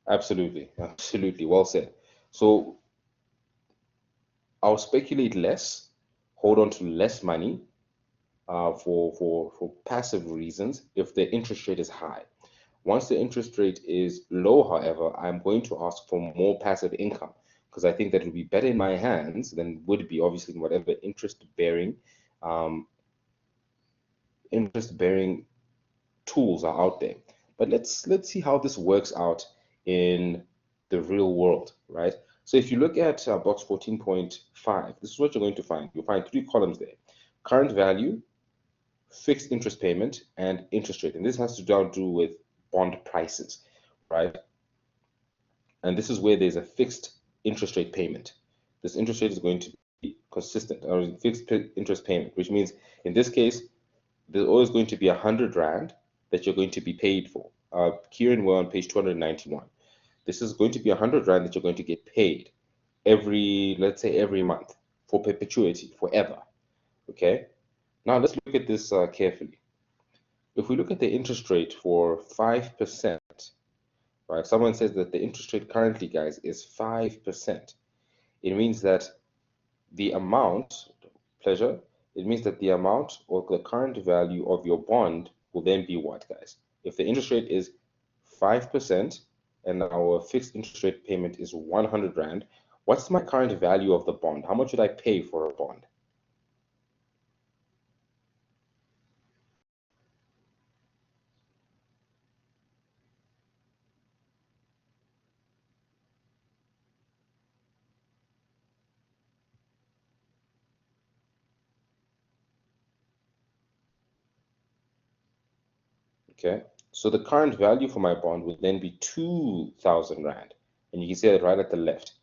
Absolutely, absolutely. Well said. So I'll speculate less, hold on to less money for passive reasons if the interest rate is high. Once the interest rate is low, however, I'm going to ask for more passive income because I think that it will be better in my hands than would be obviously in whatever um, interest bearing tools are out there. But let's see how this works out in the real world, right? So if you look at box 14.5, this is what you're going to find. You'll find three columns there: current value, fixed interest payment, and interest rate. And this has to do with bond prices, right? And this is where there's a fixed interest rate payment. This interest rate is going to be consistent or fixed interest payment, which means in this case, there's always going to be 100 Rand that you're going to be paid for. Kieran, we're on page 291. This is going to be 100 Rand that you're going to get paid every, let's say, every month for perpetuity, forever. Okay? Now let's look at this carefully. If we look at the interest rate for 5%, right? Someone says that the interest rate currently, guys, is 5%. It means that the amount, pleasure, it means that the amount or the current value of your bond will then be what, guys? If the interest rate is 5% and our fixed interest rate payment is 100 Rand, what's my current value of the bond? How much should I pay for a bond? Okay, so the current value for my bond would then be 2,000 Rand. And you can see that right at the left.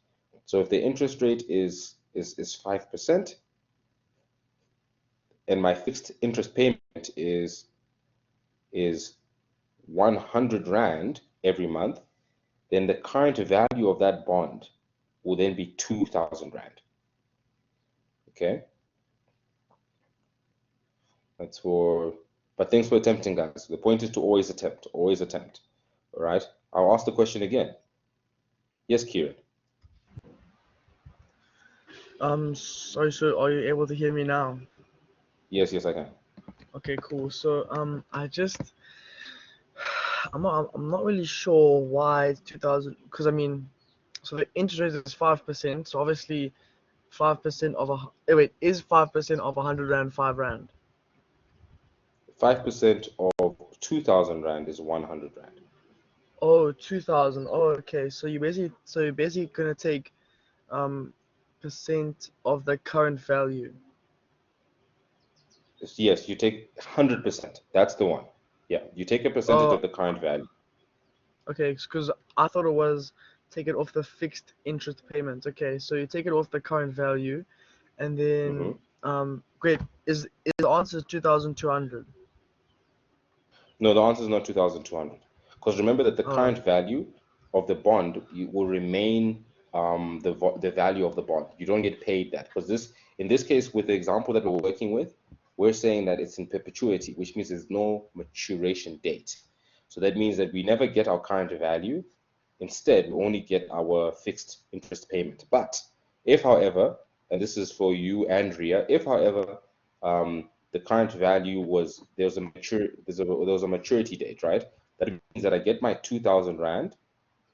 So if the interest rate is 5% and my fixed interest payment is 100 Rand every month, then the current value of that bond will then be 2,000 Rand. Okay, that's for, but thanks for attempting, guys. The point is to always attempt, always attempt. All right, I'll ask the question again. Yes, Kieran. Sorry, so are you able to hear me now? Yes, yes, I can. Okay, cool. So, I'm not really sure why 2000, because I mean, so the interest rate is 5%. So obviously, 5% of is 5% of 100 Rand 5 Rand? 5% of 2,000 Rand is 100 Rand. Oh, 2000. Oh, okay. So you're basically gonna take um percent of the current value. Yes, you take 100%. That's the one. Yeah, you take a percentage Oh, of the current value. okay. Because I thought it was take it off the fixed interest payment. Okay, so you take it off the current value, and then Mhm. great. Is the answer 2200? No, the answer is not 2,200. Because remember that the Oh, current value of the bond will remain the value of the bond. You don't get paid that. Because this, in this case, with the example that we're working with, we're saying that it's in perpetuity, which means there's no maturation date. So that means that we never get our current value. Instead, we only get our fixed interest payment. But if, however, and this is for you, Andrea, if, however, the current value was there was a maturity date, right? That means that I get my 2,000 Rand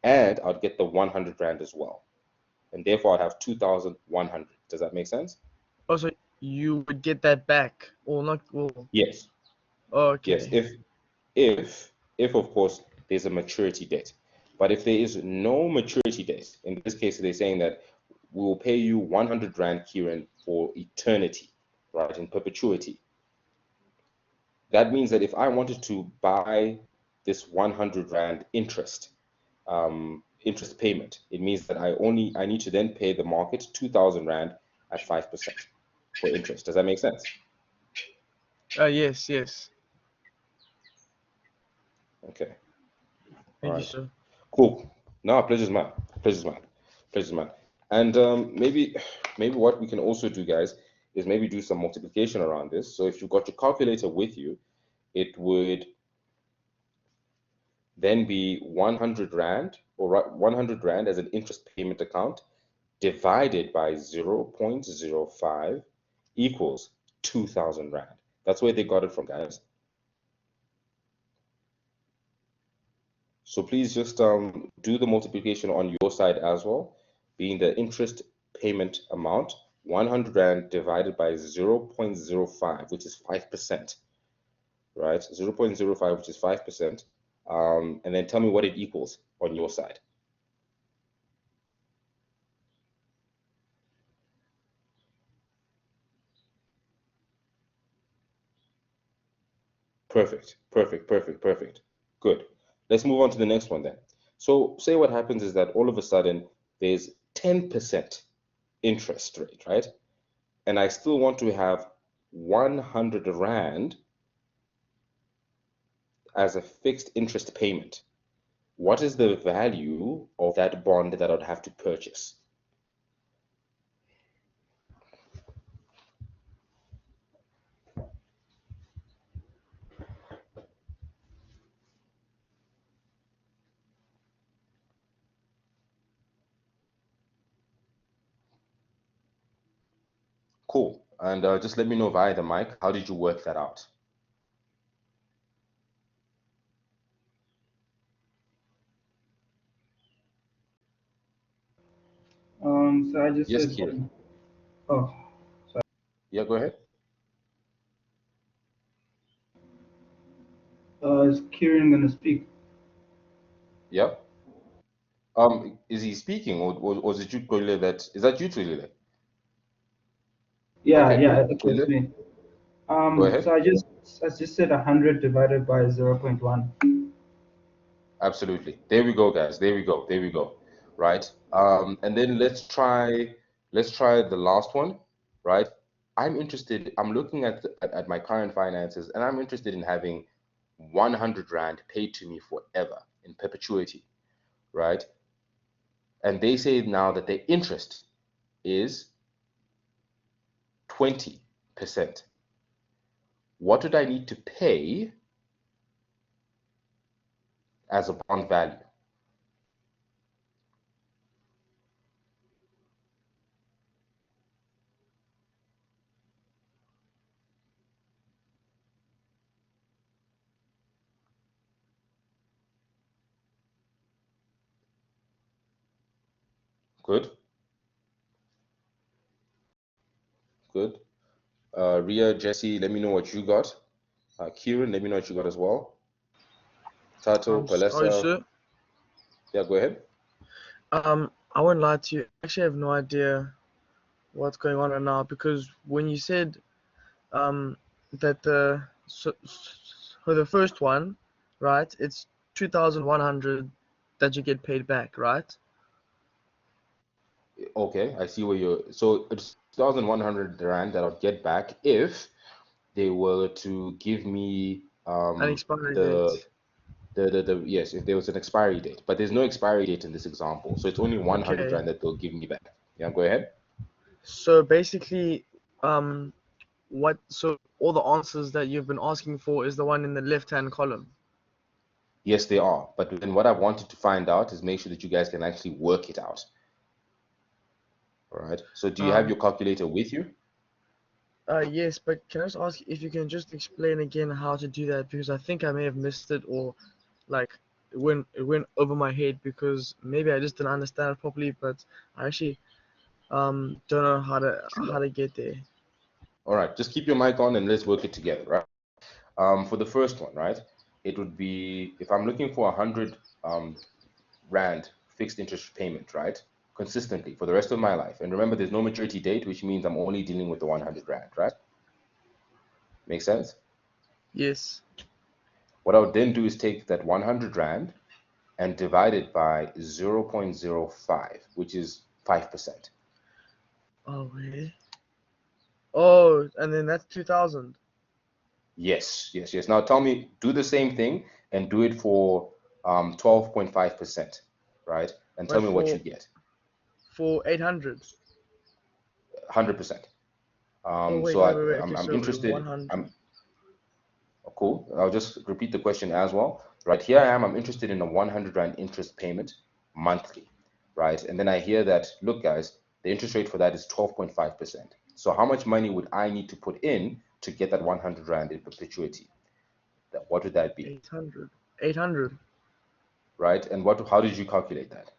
and I'd get the 100 Rand as well. And therefore I'd have 2,100. Does that make sense? so you would get that back, or not? Well, Yes. Yes. okay. If of course there's a maturity date. But if there is no maturity date, in this case they're saying that we will pay you 100 Rand, Kieran, for eternity, right, in perpetuity. That means that if I wanted to buy this 100 Rand interest payment, it means that I need to then pay the market 2,000 Rand at 5% for interest. Does that make sense? Yes, yes. Okay. All Thank you, right. sir. Cool. No, pleasure's mine. Pleasure's mine. Pleasure's mine. And maybe what we can also do, guys, is maybe do some multiplication around this. So if you've got your calculator with you, it would then be 100 Rand or 100 Rand as an interest payment account divided by 0.05 equals 2,000 Rand. That's where they got it from, guys. So please just do the multiplication on your side as well, being the interest payment amount, 100 Rand divided by 0.05, which is 5%, right? 0.05, which is 5%. And then tell me what it equals on your side. Perfect, perfect, perfect, perfect. Good. Let's move on to the next one then. So say what happens is that all of a sudden there's 10% interest rate, right? And I still want to have 100 Rand as a fixed interest payment. What is the value of that bond that I'd have to purchase? Cool. And just let me know via the mic, how did you work that out? So I just Yes, said, Kieran. oh, Yeah, go ahead. is Kieran gonna speak? Yeah. Is he speaking, or is it you, Twilio, is that you, Twilio? Yeah, Okay, yeah, cool. okay, it's Twilio, me. go So ahead. I just said 100 divided by 0.1. Absolutely. There we go, guys. There we go. There we go. Right. And then let's try the last one, right? I'm looking at my current finances, and I'm interested in having 100 Rand paid to me forever in perpetuity, right? And they say now that their interest is 20%. What would I need to pay as a bond value? Good, good. Ria, Jesse, let me know what you got. Kieran, let me know what you got as well. Tato, Sorry, Palesa, sir. yeah, go ahead. I won't lie to you. I actually have no idea what's going on right now because when you said that for the first one, right, it's 2,100 that you get paid back, right? Okay, I see where so it's 2,100 Rand that I'll get back if they were to give me An expiry the date. yes, if there was an expiry date, but there's no expiry date in this example, so it's only 100 Okay. Rand that they'll give me back. Yeah, go ahead. So basically, so all the answers that you've been asking for is the one in the left-hand column. Yes, they are, but then what I wanted to find out is make sure that you guys can actually work it out. All right, so do you have Um, your calculator with you? yes, but can I just ask if you can just explain again how to do that because I think I may have missed it or like it went over my head because maybe I just didn't understand it properly, but I actually don't know how to get there. All right, just keep your mic on and let's work it together, right? For the first one, right, it would be if I'm looking for 100 Rand fixed interest payment, right, consistently for the rest of my life. And remember, there's no maturity date, which means I'm only dealing with the 100 Rand, right? Make sense? Yes. What I would then do is take that 100 Rand and divide it by 0.05, which is 5%. Oh, really? Oh, and then that's 2,000 Yes, yes, yes. Now tell me, do the same thing and do it for 12.5%, right? And tell but me what you get. for 800. 100%. Oh, wait, So wait, wait, wait. Okay, I'm so interested. 100. Cool. I'll just repeat the question as well. Right here I am. I'm interested in a 100 Rand interest payment monthly, right? And then I hear that, look, guys, the interest rate for that is 12.5%. So how much money would I need to put in to get that 100 Rand in perpetuity? What would that be? 800. 800. Right? And how did you calculate that?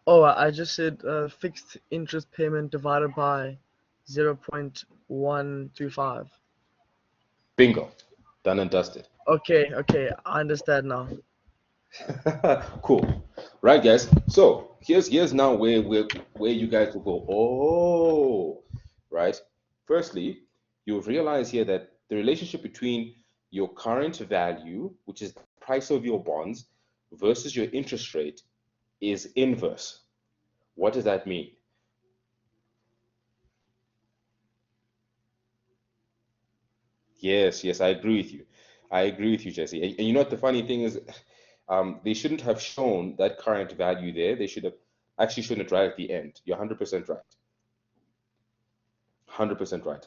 Oh, I just said fixed interest payment divided by 0.125. Bingo. Done and dusted. Okay, I understand now. Cool. Right, guys. So here's now where you guys will go, oh, right. Firstly, you'll realize here that the relationship between your current value, which is the price of your bonds, versus your interest rate is inverse. What does that mean? Yes, I agree with you. I agree with you, Jesse. And you know what the funny thing is, they shouldn't have shown that current value there. They should have actually shown it right at the end. You're 100% right. 100% right.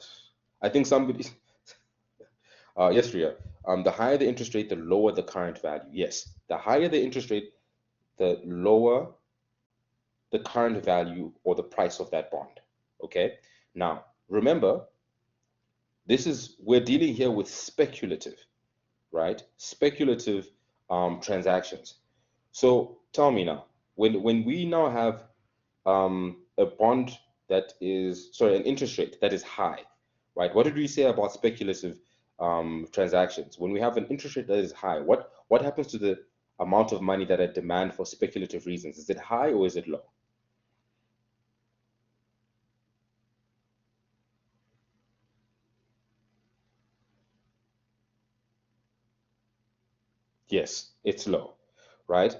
I think somebody, yes, Ria. The higher the interest rate, the lower the current value. Yes, the higher the interest rate, the lower the current value or the price of that bond. Okay. Now, remember, we're dealing here with speculative, right? Speculative transactions. So tell me now, when we now have a bond that is, sorry, an interest rate that is high, right? What did we say about speculative transactions? When we have an interest rate that is high, what happens to the amount of money that I demand for speculative reasons? Is it high or is it low? Yes, it's low, right?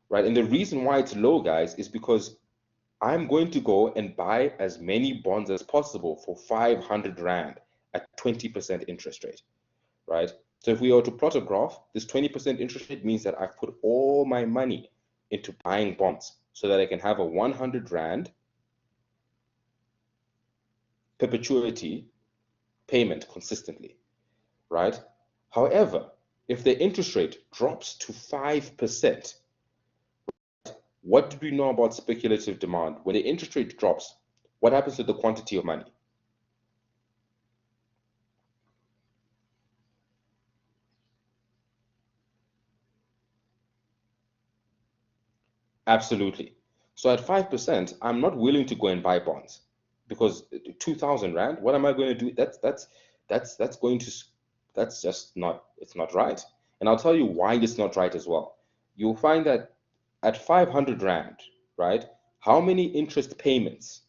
Right. And the reason why it's low, guys, is because I'm going to go and buy as many bonds as possible for 500 Rand at 20% interest rate, right? So if we were to plot a graph, this 20% interest rate means that I've put all my money into buying bonds so that I can have a 100 Rand perpetuity payment consistently, right? However, if the interest rate drops to 5%, what do we know about speculative demand? When the interest rate drops, what happens to the quantity of money? Absolutely. So at 5%, I'm not willing to go and buy bonds because 2,000 Rand, what am I going to do? That's going to, that's just not, it's not right. And I'll tell you why it's not right as well. You'll find that at 500 Rand, right? How many interest payments?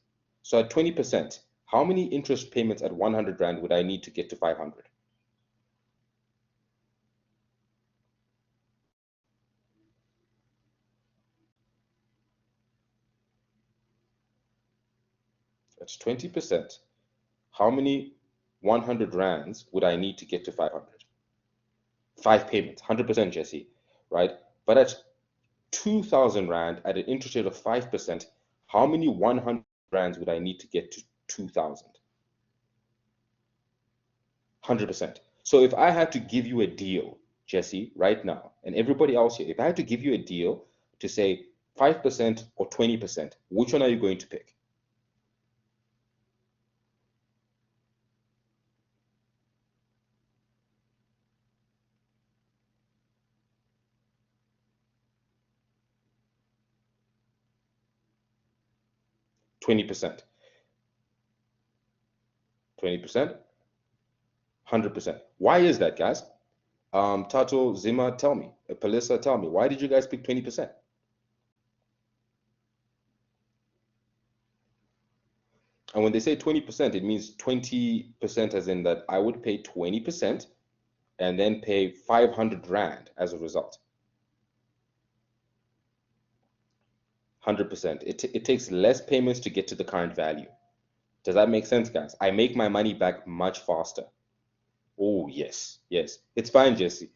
So at 20%, how many interest payments at 100 Rand would I need to get to 500? That's 20%. How many 100 Rands would I need to get to 500? 5 payments, 100%, Jesse, right? But at 2,000 Rand at an interest rate of 5%, how many 100 Rands would I need to get to 2,000? 100%. So if I had to give you a deal, Jesse, right now, and everybody else here, if I had to give you a deal to say 5% or 20%, which one are you going to pick? $20. 20%? 100%. Why is that, guys? Tato, Zima, tell me. Palissa, tell me. Why did you guys pick 20%? And when they say 20%, it means 20% as in that I would pay 20% and then pay 500 Rand as a result. 100%. It takes less payments to get to the current value. Does that make sense, guys? I make my money back much faster. Oh, yes. It's fine, Jesse.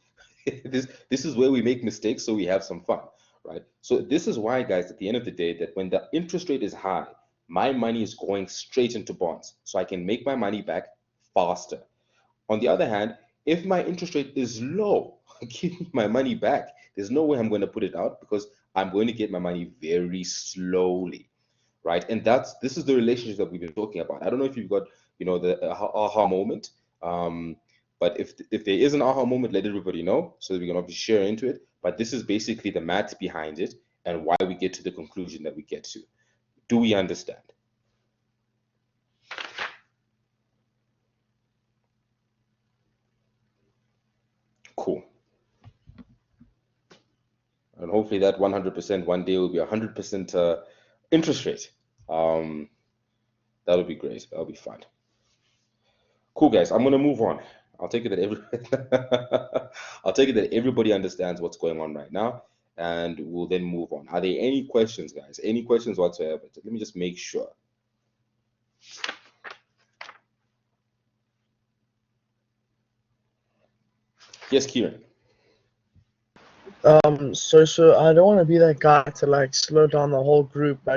This is where we make mistakes, so we have some fun, right? So this is why, guys, at the end of the day, that when the interest rate is high, my money is going straight into bonds, so I can make my money back faster. On the other hand, If my interest rate is low, give me my money back. There's no way I'm going to put it out because I'm going to get my money very slowly, right? And this is the relationship that we've been talking about. I don't know if you've got, the aha moment. But if there is an aha moment, let everybody know so that we can obviously share into it. But this is basically the math behind it and why we get to the conclusion that we get to. Do we understand? Cool. And hopefully that 100% one day will be 100% interest rate. That'll be great. That'll be fun. Cool, guys. I'm gonna move on. I'll take it that everybody understands what's going on right now, and we'll then move on. Are there any questions, guys? Any questions whatsoever? Let me just make sure. Yes, Kieran. So I don't want to be that guy to like slow down the whole group. Go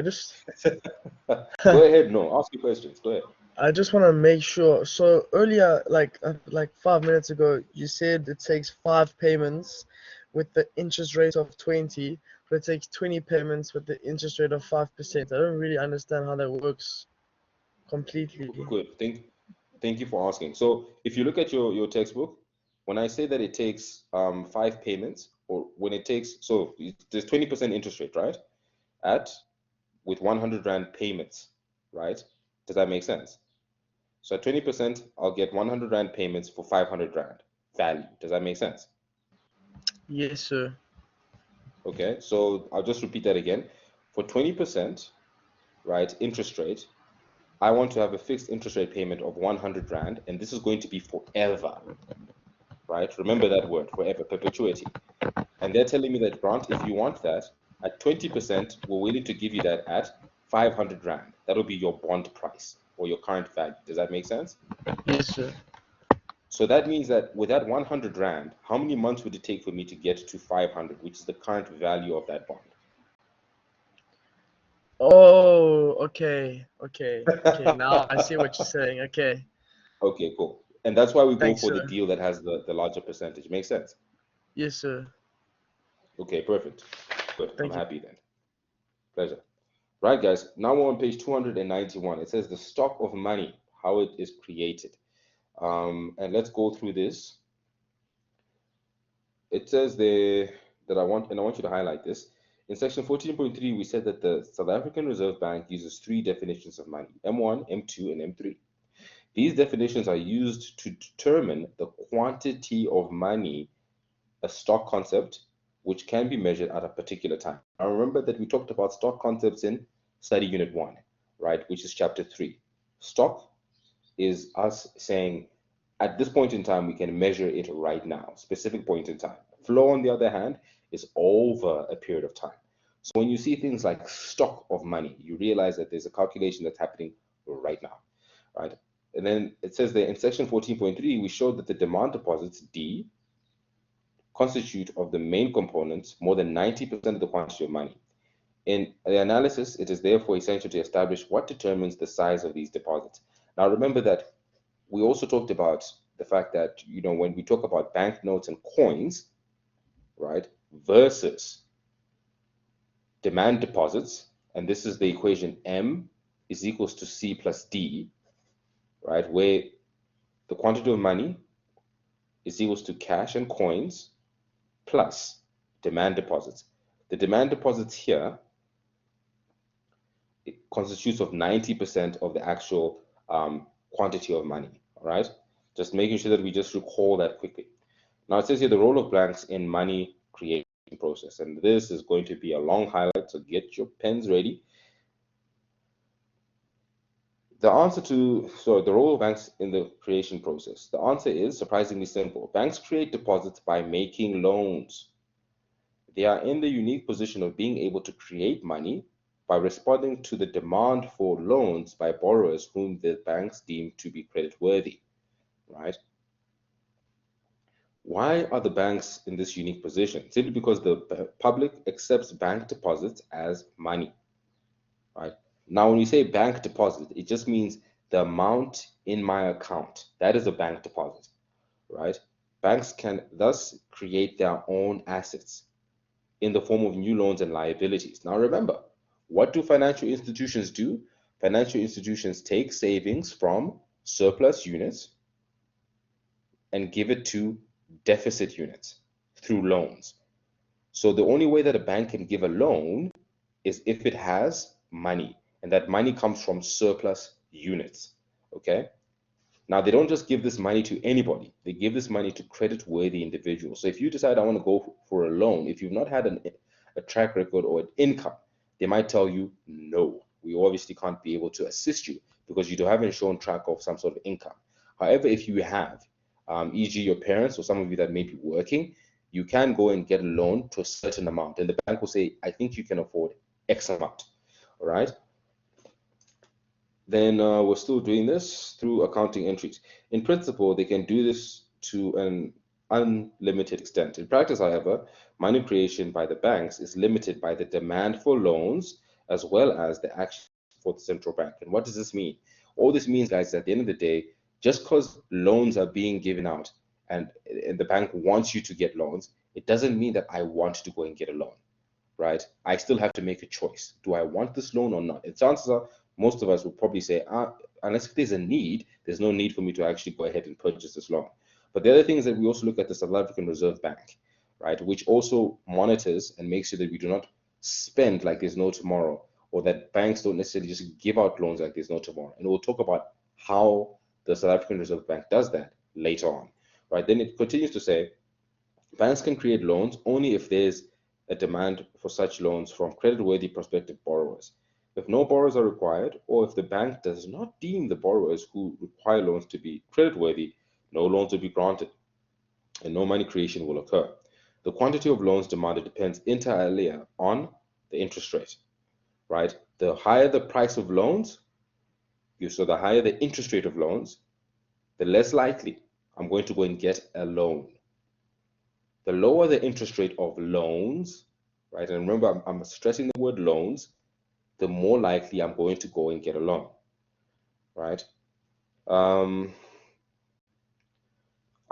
ahead. No, ask your questions. Go ahead. I just want to make sure. So earlier, like 5 minutes ago, you said it takes 5 payments with the interest rate of 20, but it takes 20 payments with the interest rate of 5%. I don't really understand how that works completely. Good. Thank you for asking. So if you look at your textbook, when I say that it takes 5 payments, or when it takes, so there's 20% interest rate, right? With 100 Rand payments, right? Does that make sense? So at 20%, I'll get 100 Rand payments for 500 Rand value. Does that make sense? Yes, sir. Okay, so I'll just repeat that again. For 20%, right, interest rate, I want to have a fixed interest rate payment of 100 Rand, and this is going to be forever, right? Remember that word, forever, perpetuity. And they're telling me that, Grant, if you want that, at 20%, we're willing to give you that at 500 Rand. That'll be your bond price or your current value. Does that make sense? Yes, sir. So that means that with that 100 Rand, how many months would it take for me to get to 500, which is the current value of that bond? Oh, okay. Now I see what you're saying. Okay. Okay, cool. And that's why we go Thanks, for the sir. deal that has the larger percentage. Makes sense? Yes, sir. Okay, perfect. Good. I'm Thank you. happy then. Pleasure. Right, guys. Now we're on page 291. It says the stock of money, how it is created. And let's go through this. It says there that I want you to highlight this. In section 14.3, we said that the South African Reserve Bank uses 3 definitions of money, M1, M2, and M3. These definitions are used to determine the quantity of money, a stock concept, which can be measured at a particular time. Now remember that we talked about stock concepts in study unit 1, right, which is chapter 3. Stock is us saying, at this point in time, we can measure it right now, specific point in time. Flow, on the other hand, is over a period of time. So when you see things like stock of money, you realize that there's a calculation that's happening right now, right? And then it says there in section 14.3, we showed that the demand deposits, D, constitute of the main components more than 90% of the quantity of money. In the analysis, it is therefore essential to establish what determines the size of these deposits. Now, remember that we also talked about the fact that, when we talk about banknotes and coins, right, versus demand deposits, and this is the equation M is equals to C plus D, right, where the quantity of money is equals to cash and coins plus demand deposits. The demand deposits here, it constitutes of 90% of the actual quantity of money, all right? Just making sure that we just recall that quickly. Now it says here the role of blanks in money creation process, and this is going to be a long highlight, so get your pens ready. The answer to, the role of banks in the creation process. The answer is surprisingly simple. Banks create deposits by making loans. They are in the unique position of being able to create money by responding to the demand for loans by borrowers whom the banks deem to be creditworthy, right? Why are the banks in this unique position? Simply because the public accepts bank deposits as money, right? Now, when we say bank deposit, it just means the amount in my account. That is a bank deposit, right? Banks can thus create their own assets in the form of new loans and liabilities. Now remember, what do financial institutions do? Financial institutions take savings from surplus units and give it to deficit units through loans. So the only way that a bank can give a loan is if it has money, and that money comes from surplus units. Okay? Now, they don't just give this money to anybody. They give this money to credit-worthy individuals. So if you decide I want to go for a loan, if you've not had a track record or an income, they might tell you, no, we obviously can't be able to assist you because you haven't shown track of some sort of income. However, if you have, e.g. your parents or some of you that may be working, you can go and get a loan to a certain amount. And the bank will say, I think you can afford X amount, all right? Then we're still doing this through accounting entries. In principle, they can do this to an unlimited extent. In practice, however, money creation by the banks is limited by the demand for loans as well as the action for the central bank. And what does this mean? All this means, guys, is at the end of the day, just because loans are being given out and the bank wants you to get loans, it doesn't mean that I want to go and get a loan, right? I still have to make a choice. Do I want this loan or not? And chances are most of us will probably say, unless there's a need, there's no need for me to actually go ahead and purchase this loan. But the other thing is that we also look at the South African Reserve Bank, right, which also monitors and makes sure that we do not spend like there's no tomorrow, or that banks don't necessarily just give out loans like there's no tomorrow. And we'll talk about how the South African Reserve Bank does that later on, right? Then it continues to say, banks can create loans only if there's a demand for such loans from credit-worthy prospective borrowers. If no borrowers are required, or if the bank does not deem the borrowers who require loans to be creditworthy, no loans will be granted, and no money creation will occur. The quantity of loans demanded depends entirely on the interest rate, right? The higher the price of loans, so the higher the interest rate of loans, the less likely I'm going to go and get a loan. The lower the interest rate of loans, right? And remember, I'm stressing the word loans, the more likely I'm going to go and get a loan, right?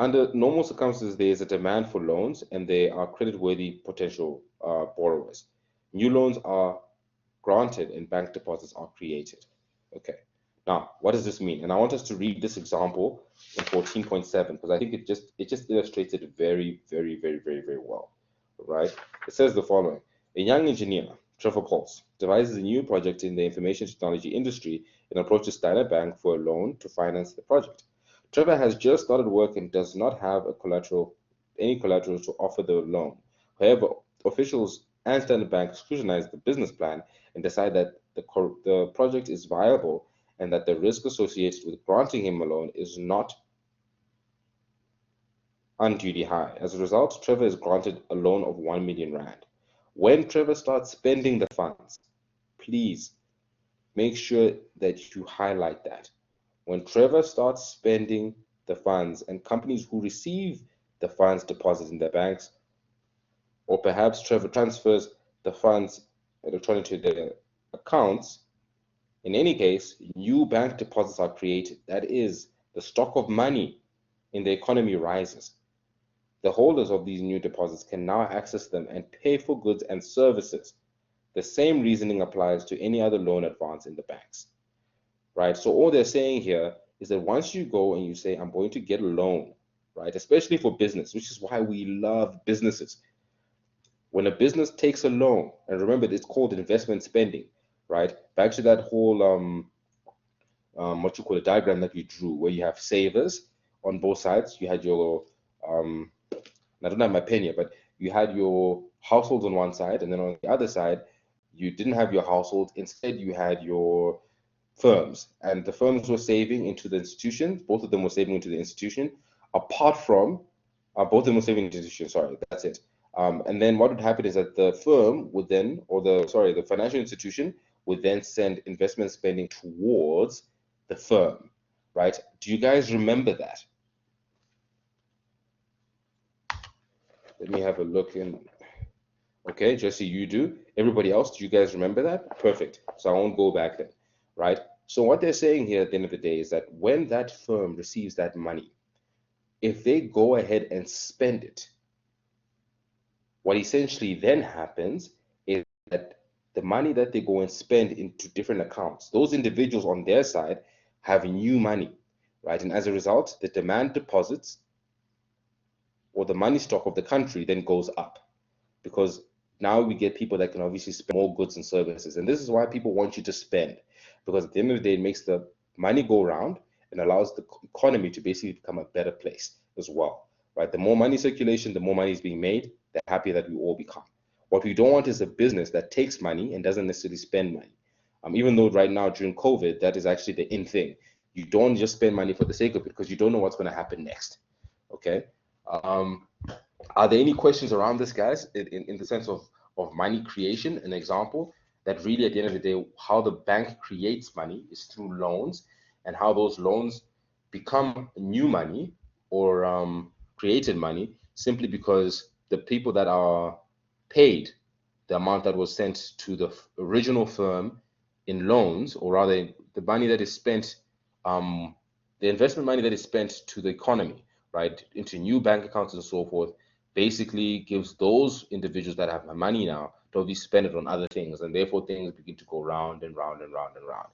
Under normal circumstances, there is a demand for loans and they are credit-worthy potential borrowers. New loans are granted and bank deposits are created. Okay, now what does this mean? And I want us to read this example in 14.7 because I think it just illustrates it very, very, very, very, very well, right? It says the following: a young engineer, Trevor Pulse, devises a new project in the information technology industry and approaches Standard Bank for a loan to finance the project. Trevor has just started work and does not have any collateral to offer the loan. However, officials and Standard Bank scrutinize the business plan and decide that the project is viable and that the risk associated with granting him a loan is not unduly high. As a result, Trevor is granted a loan of 1 million rand. When Trevor starts spending the funds, please make sure that you highlight that. When Trevor starts spending the funds and companies who receive the funds deposited in their banks, or perhaps Trevor transfers the funds electronically to their accounts, in any case, new bank deposits are created. That is, the stock of money in the economy rises. The holders of these new deposits can now access them and pay for goods and services. The same reasoning applies to any other loan advance in the banks, right? So all they're saying here is that once you go and you say, I'm going to get a loan, right, especially for business, which is why we love businesses. When a business takes a loan, and remember, it's called investment spending, right? Back to that whole, what you call a diagram that we drew, where you have savers on both sides. You had your, I don't have my pen here, but you had your households on one side, and then on the other side, you didn't have your households. Instead, you had your firms, and the firms were saving into the institution. Both of them were saving into the institution. Apart from, both of them were saving into the institution. Sorry, that's it. And then what would happen is that the firm would then, or the financial institution would then send investment spending towards the firm, right? Do you guys remember that? Let me have a look in. Okay, Jesse, you do. Everybody else, do you guys remember that? Perfect. So I won't go back then, right? So what they're saying here at the end of the day is that when that firm receives that money, if they go ahead and spend it, what essentially then happens is that the money that they go and spend into different accounts, those individuals on their side have new money, right? And as a result, the demand deposits or the money stock of the country then goes up, because now we get people that can obviously spend more goods and services. And this is why people want you to spend, because at the end of the day, it makes the money go around and allows the economy to basically become a better place as well, right? The more money circulation, the more money is being made, the happier that we all become. What we don't want is a business that takes money and doesn't necessarily spend money. Even though right now during COVID, that is actually the in thing. You don't just spend money for the sake of it, because you don't know what's going to happen next. Okay. Are there any questions around this, guys, in the sense of money creation? An example that really, at the end of the day, how the bank creates money is through loans, and how those loans become new money or created money simply because the people that are paid the amount that was sent to the original firm in loans, or rather the money that is spent, the investment money that is spent to the economy, right, into new bank accounts and so forth, basically gives those individuals that have money now to be spend it on other things, and therefore things begin to go round and round and round and round,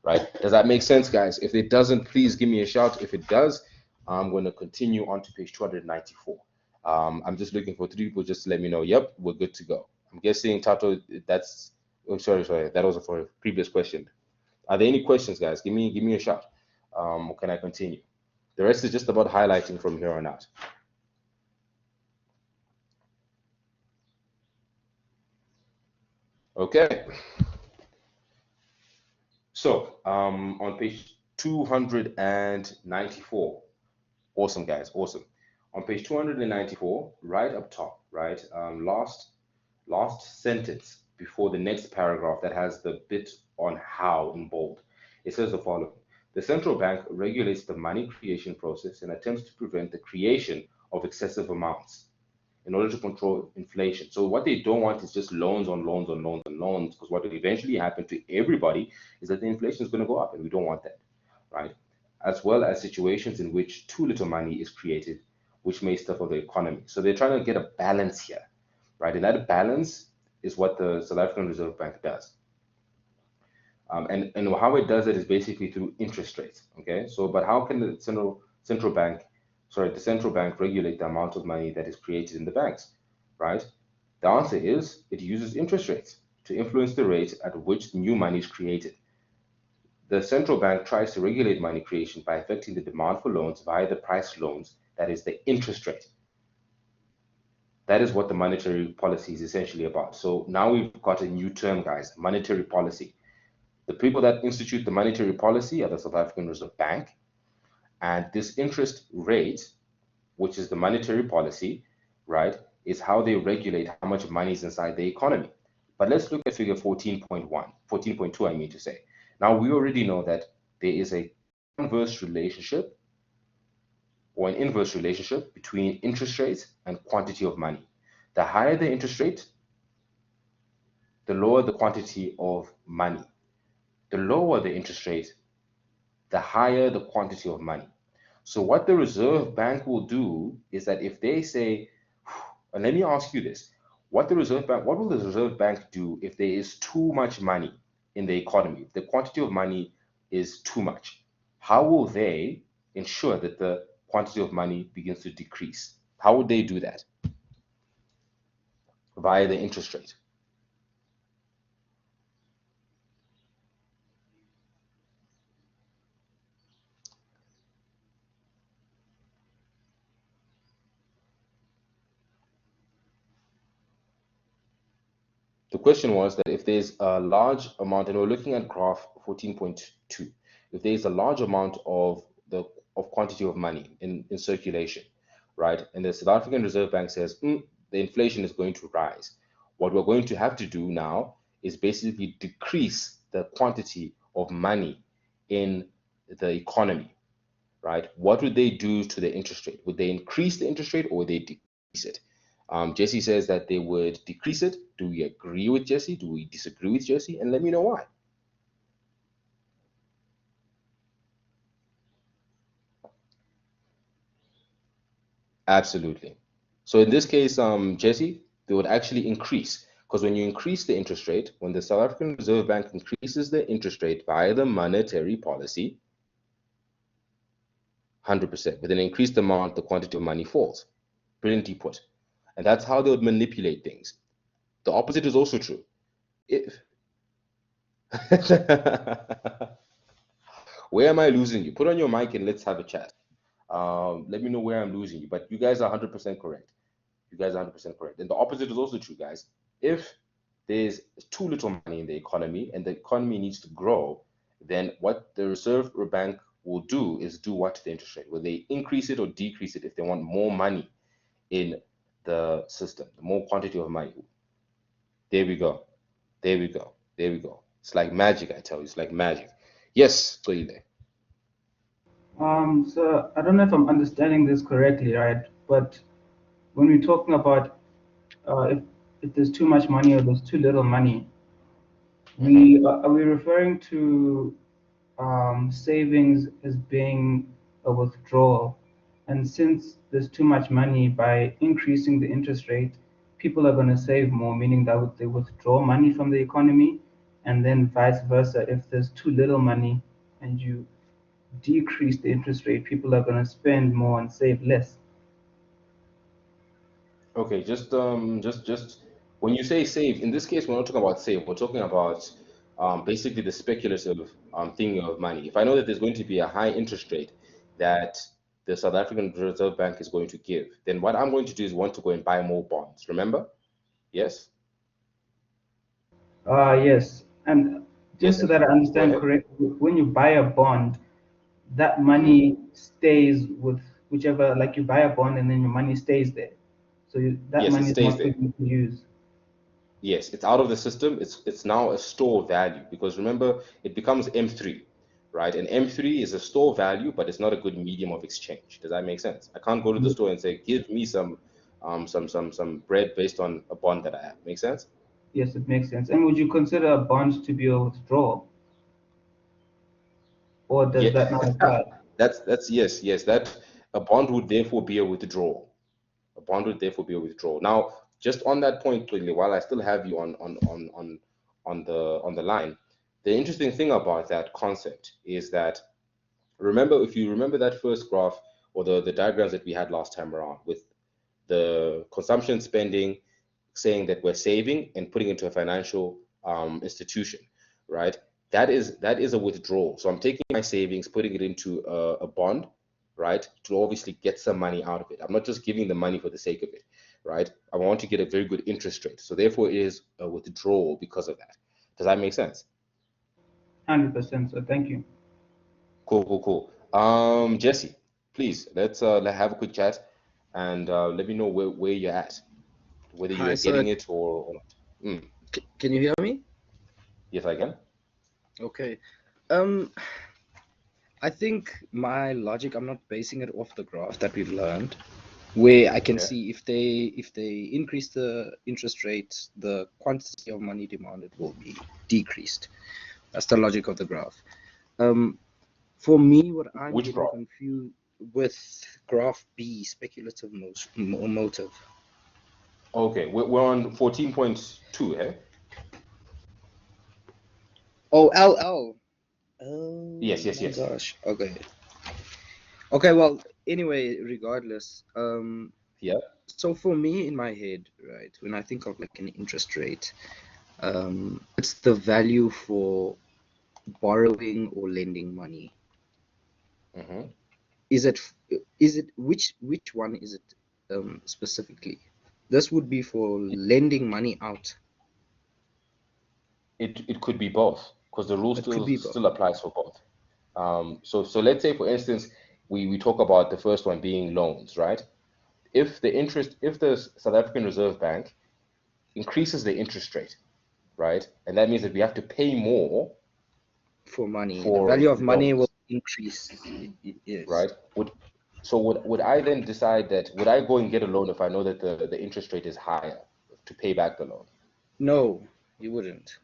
right? Does that make sense, guys? If it doesn't, please give me a shout. If it does, I'm going to continue on to page 294. I'm just looking for 3 people just to let me know, yep, we're good to go. I'm guessing, Tato, that's, oh, sorry, that was for a previous question. Are there any questions, guys? Give me a shout. Or can I continue? The rest is just about highlighting from here on out. Okay. So on page 294, awesome, guys, awesome. On page 294, right up top, right, last sentence before the next paragraph that has the bit on how in bold. It says the following: the central bank regulates the money creation process and attempts to prevent the creation of excessive amounts in order to control inflation. So what they don't want is just loans on loans on loans on loans, because what will eventually happen to everybody is that the inflation is going to go up, and we don't want that, right? As well as situations in which too little money is created, which may stifle the economy. So they're trying to get a balance here, right? And that balance is what the South African Reserve Bank does. And how it does it is basically through interest rates. Okay, so but how can the central bank regulate the amount of money that is created in the banks, right? The answer is it uses interest rates to influence the rate at which new money is created. The central bank tries to regulate money creation by affecting the demand for loans via the price loans, that is the interest rate. That is what the monetary policy is essentially about. So now we've got a new term, guys, monetary policy. The people that institute the monetary policy are the South African Reserve Bank, and this interest rate, which is the monetary policy, right, is how they regulate how much money is inside the economy. But let's look at figure 14.2, I mean to say. Now, we already know that there is a inverse relationship between interest rates and quantity of money. The higher the interest rate, the lower the quantity of money. The lower the interest rate, the higher the quantity of money. So what the Reserve Bank will do is that if they say, and let me ask you this, what will the Reserve Bank do if there is too much money in the economy? If the quantity of money is too much, how will they ensure that the quantity of money begins to decrease? How would they do that? Via the interest rate. The question was that if there's a large amount, and we're looking at graph 14.2, if there's a large amount of quantity of money in circulation, right, and the South African Reserve Bank says the inflation is going to rise, what we're going to have to do now is basically decrease the quantity of money in the economy, right? What would they do to the interest rate? Would they increase the interest rate, or would they decrease it? Jesse says that they would decrease it. Do we agree with Jesse? Do we disagree with Jesse? And let me know why. Absolutely. So in this case, Jesse, they would actually increase because when you increase the interest rate, when the South African Reserve Bank increases the interest rate via the monetary policy, 100%. With an increased amount, the quantity of money falls. Brilliantly put. And that's how they would manipulate things. The opposite is also true. If Where am I losing you? Put on your mic and let's have a chat. Let me know where I'm losing you. But you guys are 100% correct. You guys are 100% correct. And the opposite is also true, guys. If there's too little money in the economy and the economy needs to grow, then what the Reserve Bank will do is do what to the interest rate? Will they increase it or decrease it if they want more money in the system, the more quantity of money? There we go. There we go. There we go. It's like magic, I tell you. It's like magic. Yes, Toile. So I don't know if I'm understanding this correctly, right? But when we're talking about if there's too much money or there's too little money, are we referring to savings as being a withdrawal? And since there's too much money, by increasing the interest rate, people are going to save more, meaning that they withdraw money from the economy, and then vice versa. If there's too little money and you decrease the interest rate, people are going to spend more and save less. Okay, just when you say save, in this case, we're not talking about save. We're talking about basically the speculative thing of money. If I know that there's going to be a high interest rate that the South African Reserve Bank is going to give, then what I'm going to do is want to go and buy more bonds. Remember? Yes? Yes. And Yes, just so and that I go understand ahead. correctly, when you buy a bond, that Hmm. money stays with whichever, like you buy a bond and then your money stays there. So that Yes, it money is stays not for there. you to use. Yes, it's out of the system. It's now a store value because remember it becomes M3, right? And M3 is a store value, but it's not a good medium of exchange. Does that make sense? I can't go to the store and say, give me some bread based on a bond that I have. Make sense? Yes, it makes sense. And would you consider a bond to be a withdrawal, or does Yeah, that not apply? that's yes, yes. That a bond would therefore be a withdrawal. A bond would therefore be a withdrawal. Now, just on that point, quickly, while I still have you on the line, the interesting thing about that concept is that remember, if you remember that first graph or the diagrams that we had last time around with the consumption spending saying that we're saving and putting into a financial institution, right? That is a withdrawal. So I'm taking my savings, putting it into a bond, right, to obviously get some money out of it. I'm not just giving the money for the sake of it, right? I want to get a very good interest rate. So therefore, it is a withdrawal because of that. Does that make sense? 100%. So thank you. Cool, cool, cool. Jesse, please let's have a quick chat and let me know where you're at, whether you Hi, are sir. getting it or not. Can you hear me? Yes, I can. Okay. I think my logic, I'm not basing it off the graph that we've learned, where I can Okay. see if they increase the interest rate, the quantity of money demanded will be decreased. That's the logic of the graph. For me, what I'm Which getting graph? confused with graph B, speculative motive. Okay, we're on 14.2, eh? Oh, LL. Oh Yes, yes, my yes. gosh. Okay. Okay, well, anyway, regardless, Yeah. so for me in my head, right, when I think of like an interest rate, it's the value for borrowing or lending money. Mm-hmm. Is it which one is it specifically? This would be for lending money out. It could be both because the rule It could still be both. still applies for both. So let's say for instance we talk about the first one being loans, right? If the South African Reserve Bank increases the interest rate, right, and that means that we have to pay more For money. The for value of money will loans, increase. Yes. right? Would I then decide that would I go and get a loan if I know that the interest rate is higher to pay back the loan? No, you wouldn't.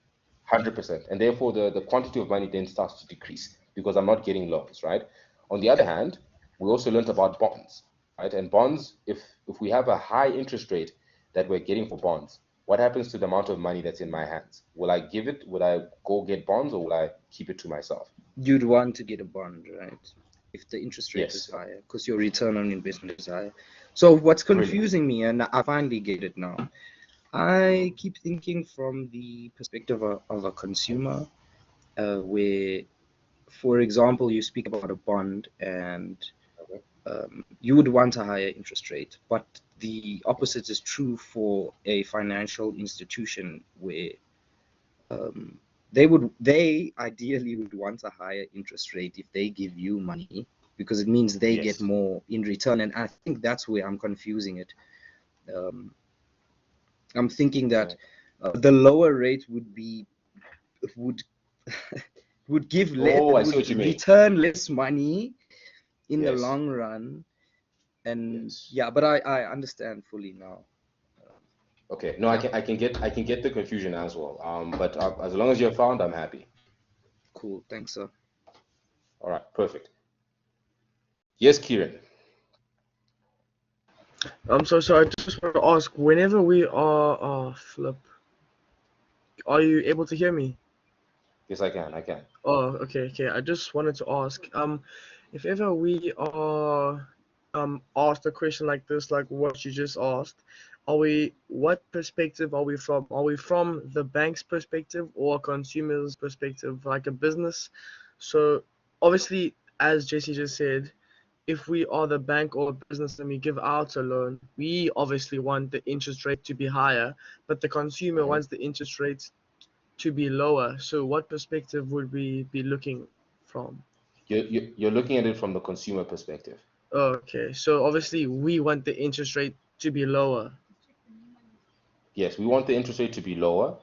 100%. And therefore, the quantity of money then starts to decrease because I'm not getting loans, right? On the other hand, we also learned about bonds. right? And bonds, if we have a high interest rate that we're getting for bonds, what happens to the amount of money that's in my hands? Will I give it? Would I go get bonds, or will I keep it to myself? You'd want to get a bond, right? If the interest rate is Yes. higher, because your return on investment is higher. So what's Brilliant. confusing me, and I finally get it now, I keep thinking from the perspective of a consumer, where, for example, you speak about a bond and Okay. you would want a higher interest rate, but the opposite is true for a financial institution where they ideally would want a higher interest rate if they give you money, because it means they Yes. get more in return. And I think that's where I'm confusing it. I'm thinking that the lower rate would would give Oh, I see would what you mean. return less money in the Yes. long run. And Yes. yeah, but I understand fully now. Okay. No, I can get the confusion as well. But as long as you're found, I'm happy. Cool, thanks, sir. All right. Perfect. Yes, Kieran. So I just want to ask, whenever we are flip, are you able to hear me? Yes, I can. I can. Oh, okay. I just wanted to ask, if ever we are asked a question like this, like what you just asked, what perspective are we from? Are we from the bank's perspective or a consumer's perspective, like a business? So obviously, as JC just said, if we are the bank or business and we give out a loan, we obviously want the interest rate to be higher, but the consumer Mhm. wants the interest rates to be lower. So what perspective would we be looking from? You're looking at it from the consumer perspective. Okay, so obviously we want the interest rate to be lower. Yes, we want the interest rate to be lower,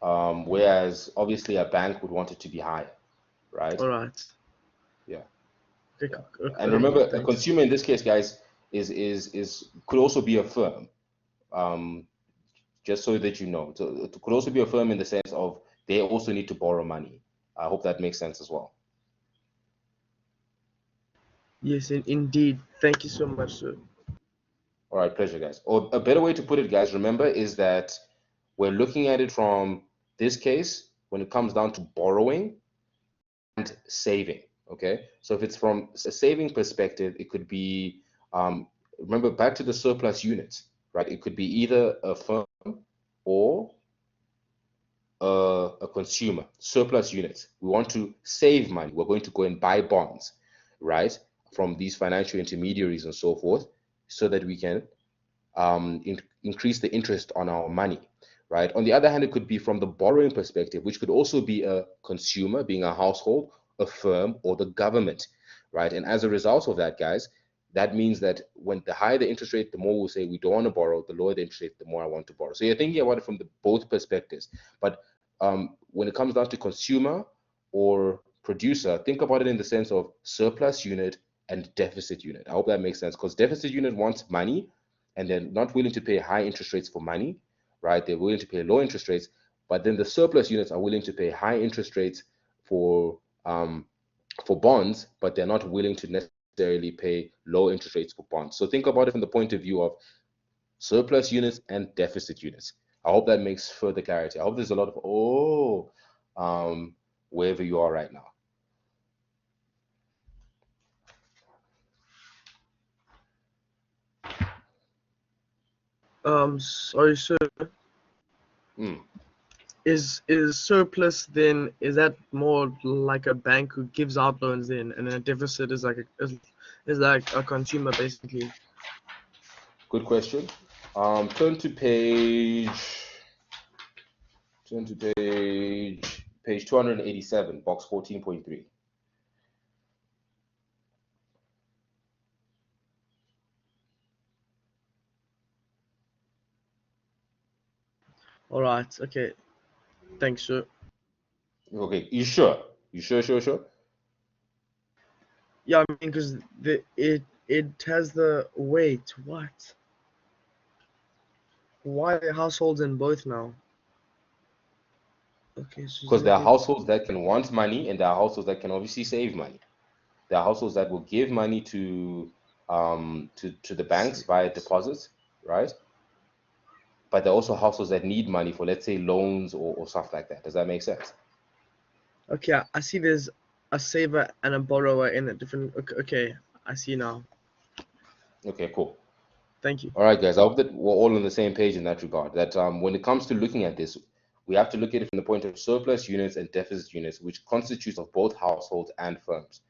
whereas obviously a bank would want it to be higher, right? All right. Yeah. Okay, Yeah. And okay, remember, a thanks. consumer in this case, guys, is could also be a firm. Um, just so that you know. So it could also be a firm in the sense of they also need to borrow money. I hope that makes sense as well. Yes, indeed. Thank you so much, sir. All right, pleasure, guys. Or a better way to put it, guys, remember, is that we're looking at it from this case when it comes down to borrowing and saving. Okay, so if it's from a saving perspective, it could be remember back to the surplus units, right? It could be either a firm or a consumer. Surplus units. We want to save money. We're going to go and buy bonds, right, from these financial intermediaries and so forth, so that we can increase the interest on our money, right? On the other hand, it could be from the borrowing perspective, which could also be a consumer, being a household, a firm, or the government, right? And as a result of that, guys, that means that when the higher the interest rate, the more we'll say we don't want to borrow, the lower the interest rate, the more I want to borrow. So you're thinking about it from both perspectives. But when it comes down to consumer or producer, think about it in the sense of surplus unit and deficit unit. I hope that makes sense, because deficit unit wants money and they're not willing to pay high interest rates for money, right? They're willing to pay low interest rates, but then the surplus units are willing to pay high interest rates for bonds, but they're not willing to necessarily pay low interest rates for bonds. So think about it from the point of view of surplus units and deficit units. I hope that makes further clarity. I hope there's a lot of wherever you are right now. Sorry, sir. Mm. Is surplus then, is that more like a bank who gives out loans then, and then a deficit is like is like a consumer basically? Good question. Turn to page 287, box 14.3. All right. Okay. Thanks, sir. Okay, you sure? You sure? Yeah, I mean, because it has the wait. What? Why households in both now? Okay, so Because there are households that can want money and there are households that can obviously save money. There are households that will give money to to the banks via deposits, right? But there are also households that need money for, let's say, loans or stuff like that. Does that make sense? Okay, I see there's a saver and a borrower in a different. Okay, I see now. Okay, cool. Thank you. All right, guys. I hope that we're all on the same page in that regard. That when it comes to looking at this, we have to look at it from the point of surplus units and deficit units, which constitutes of both households and firms,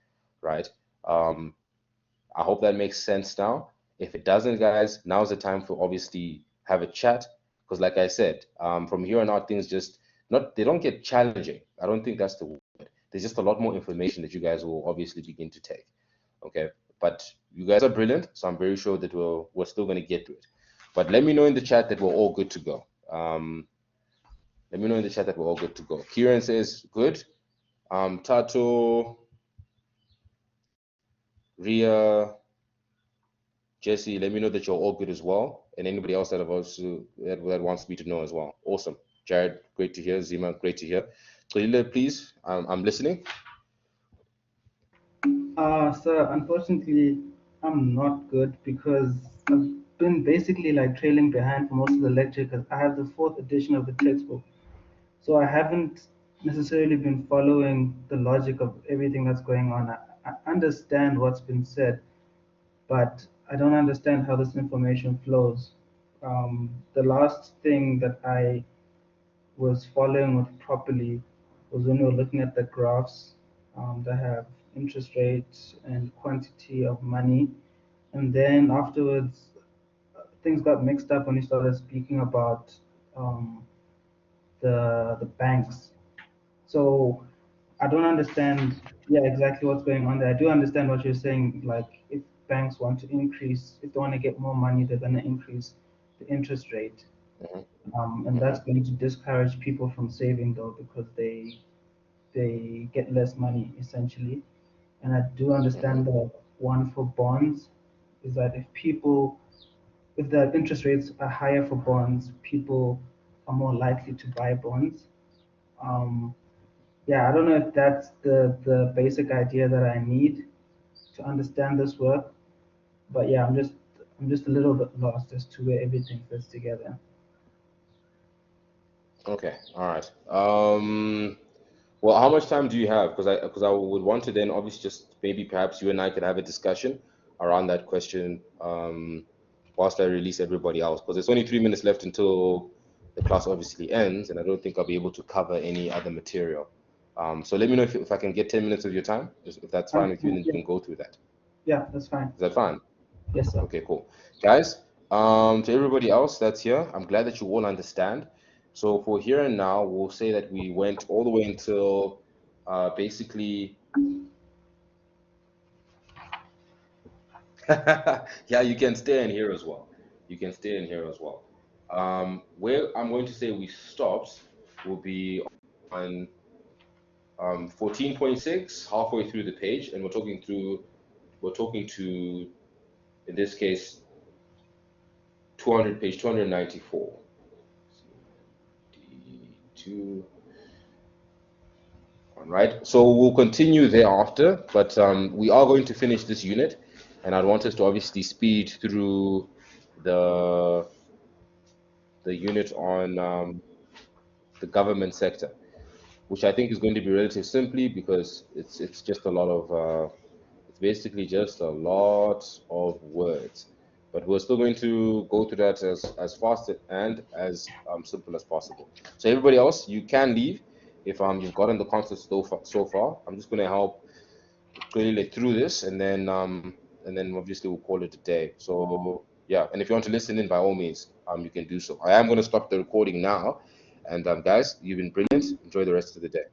right? I hope that makes sense now. If it doesn't, guys, now's the time for obviously have a chat. Because like I said, from here on out, things just they don't get challenging. I don't think that's the word. There's just a lot more information that you guys will obviously begin to take. Okay. But you guys are brilliant, so I'm very sure that we're still gonna get to it. But let me know in the chat that we're all good to go. Let me know in the chat that we're all good to go. Kieran says good. Tato, Ria, Jesse, let me know that you're all good as well, and anybody else that that wants me to know as well. Awesome, Jared, great to hear. Zima, great to hear. Khalila, please, I'm listening. Sir, unfortunately, I'm not good because I've been basically like trailing behind for most of the lecture because I have the fourth edition of the textbook. So I haven't necessarily been following the logic of everything that's going on. I understand what's been said, but I don't understand how this information flows. The last thing that I was following with properly was when we were looking at the graphs that have interest rates and quantity of money. And then afterwards, things got mixed up when we started speaking about um, the banks. So I don't understand, yeah, exactly what's going on there. I do understand what you're saying. Like, if banks want to increase, if they want to get more money, they're going to increase the interest rate. And that's going to discourage people from saving, though, because they get less money essentially. And I do understand the one for bonds is that if the interest rates are higher for bonds, people are more likely to buy bonds. Um, yeah, I don't know if that's the basic idea that I need to understand this work, but yeah, I'm just a little bit lost as to where everything fits together. Okay, all right. Well, how much time do you have? Because I would want to then obviously just maybe perhaps you and I could have a discussion around that question whilst I release everybody else. Because there's only 3 minutes left until the class obviously ends, and I don't think I'll be able to cover any other material. So let me know if I can get 10 minutes of your time, if that's fine with you, and then you can go through that. Yeah, that's fine. Is that fine? Yes, sir. Okay, cool. Guys, to everybody else that's here, I'm glad that you all understand. So for here and now, we'll say that we went all the way until basically, yeah, you can stay in here as well. You can stay in here as well. Where I'm going to say we stopped will be on 14.6, halfway through the page, and we're talking to, in this case, page 294. 2. All right, so we'll continue thereafter, but we are going to finish this unit, and I want us to obviously speed through the unit on the government sector, which I think is going to be relatively simply because it's just a lot of it's basically just a lot of words. But we're still going to go through that as fast and as simple as possible. So everybody else, you can leave if you've gotten the concept so far. I'm just going to help clearly through this, and then obviously we'll call it a day. So yeah, and if you want to listen in, by all means, you can do so. I am going to stop the recording now, and guys, you've been brilliant. Enjoy the rest of the day.